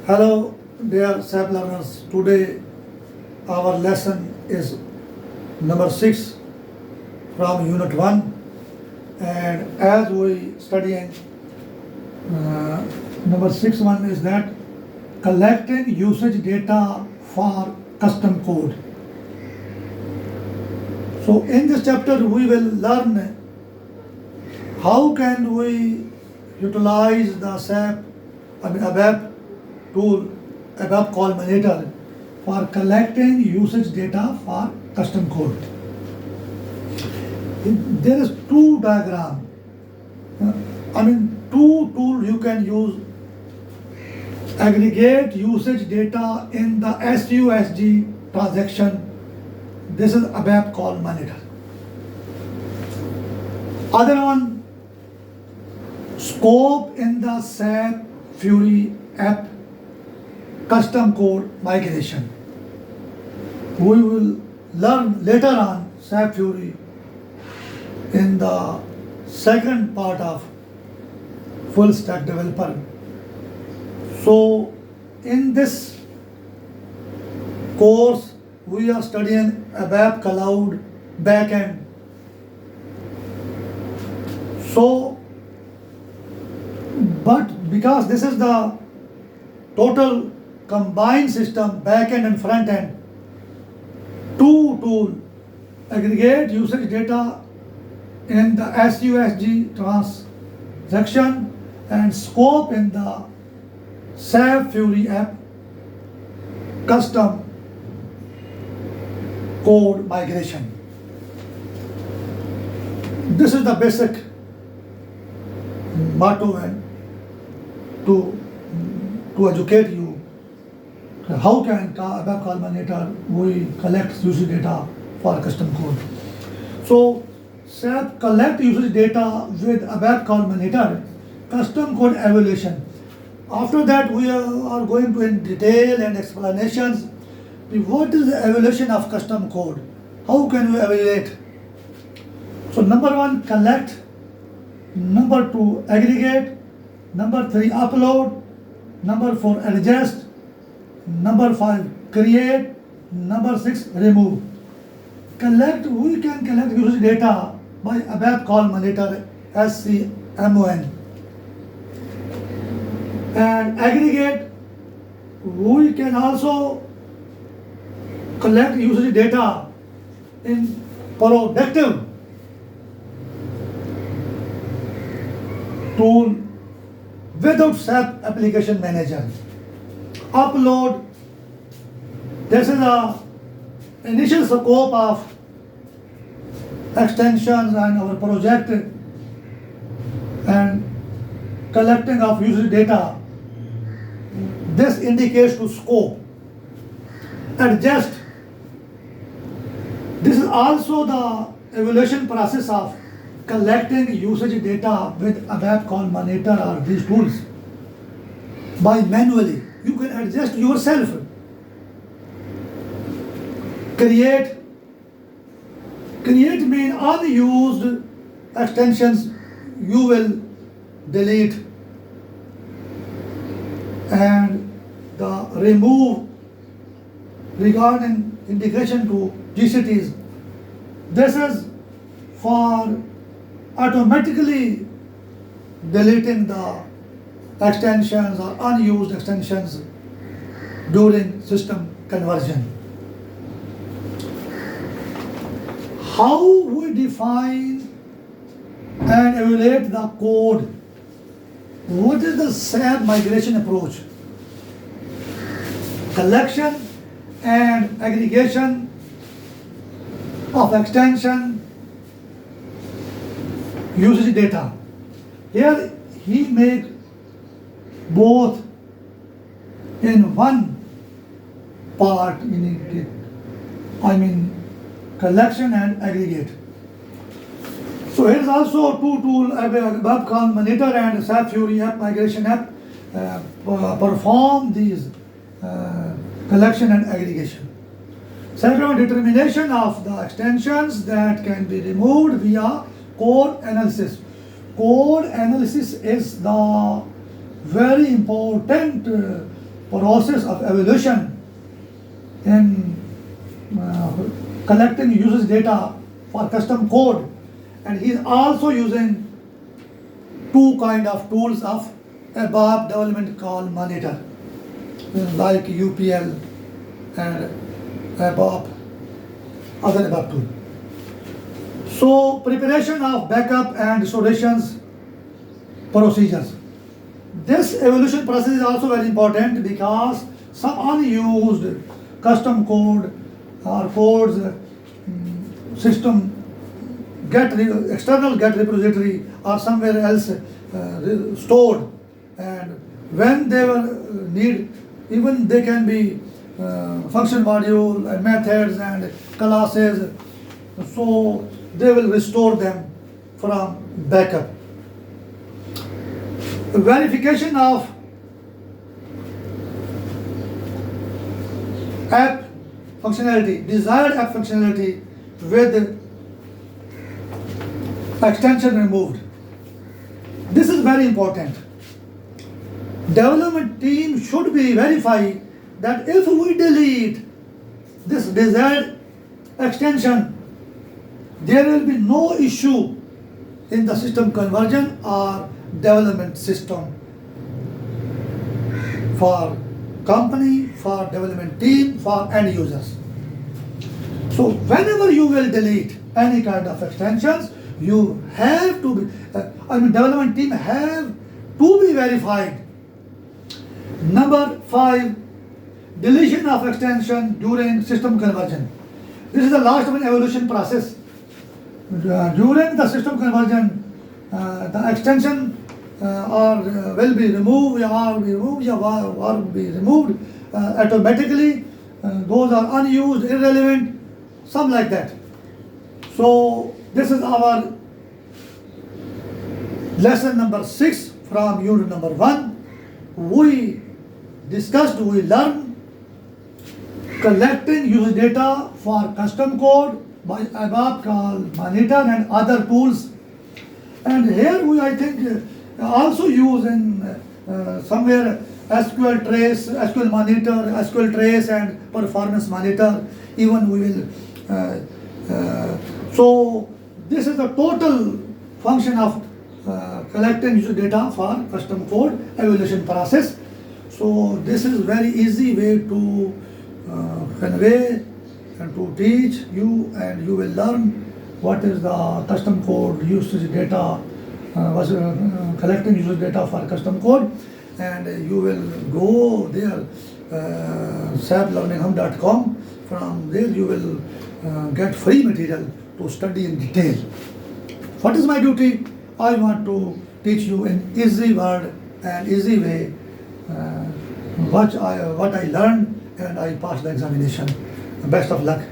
Hello, dear SAP learners. Today our lesson is number 6 from Unit 1, and as we studying number 6.1 is that collecting usage data for custom code. So in this chapter we will learn how can we utilize the ABAP tool, ABAP Call Monitor, for collecting usage data for custom code. There is two diagram. Two tools you can use. Aggregate usage data in the SUSG transaction. This is ABAP Call Monitor. Other one, scope in the SAP Fiori app, Custom Code Migration. We will learn later on SAP Fiori in the second part of full stack developer. So in this course we are studying ABAP Cloud backend. So, but because this is the total combined system, backend and front end, two tools, aggregate usage data in the SUSG transaction and scope in the SAP Fiori app, custom code migration. This is the basic motto and to educate you how can ABAP Call Monitor we collect usage data for custom code. So SAP collect usage data with ABAP Call Monitor, custom code evaluation. After that we are going to in detail and explanations. What is the evaluation of custom code? How can we evaluate? So number 1, collect. Number 2, aggregate. Number 3, upload. Number 4, adjust. Number 5, create. Number 6, remove. We can collect usage data by ABAP Call Monitor, SCMON. And aggregate, we can also collect usage data in productive tool without SAP Application Manager. Upload, this is the initial scope of extensions and our project and collecting of usage data. This indicates to scope. Adjust, this is also the evaluation process of collecting usage data with ABAP Call Monitor or these tools by manually. You can adjust yourself. Create means unused extensions you will delete, and the remove regarding integration to GCTs. This is for automatically deleting the extensions or unused extensions during system conversion. How we define and evaluate the code? What is the SAP migration approach? Collection and aggregation of extension usage data. Here he makes both in one part, collection and aggregate. So here is also two tools, ABAP Call Monitor and SAP Fiori app migration app perform these collection and aggregation. Second, determination of the extensions that can be removed via code analysis. Code analysis is the very important process of evaluation in collecting usage data for custom code, and he is also using two kind of tools of ABAP Development Call Monitor, like UPL and ABAP, other ABAP tool. So preparation of backup and restorations procedures. This evaluation process is also very important because some unused custom code or codes system external get repository or somewhere else stored, and when they will need, even they can be function module and methods and classes, so they will restore them from backup. Verification of app functionality, desired app functionality with extension removed. This is very important. Development team should be verified that if we delete this desired extension, there will be no issue in the system conversion or development system for company, for development team, for end users. So whenever you will delete any kind of extensions, you have to be, development team have to be verified. Number 5, deletion of extension during system conversion. This is the last of an evolution process. During the system conversion, the extension will be removed or be removed automatically. Those are unused, irrelevant, some like that. So this is our lesson number 6 from unit number 1. We learned collecting user data for custom code by ABAP Call Monitor and other tools. And here we, I think, also use in somewhere SQL Trace, SQL Monitor, SQL Trace and Performance Monitor. Even we will. So this is the total function of collecting user data for custom code evaluation process. So this is very easy way to convey and to teach you, and you will learn what is the custom code usage data, collecting user data for custom code, and you will go there, saplearninghub.com. From there you will get free material to study in detail. What is my duty? I want to teach you in easy word and easy way what I learned, and I passed the examination. Best of luck.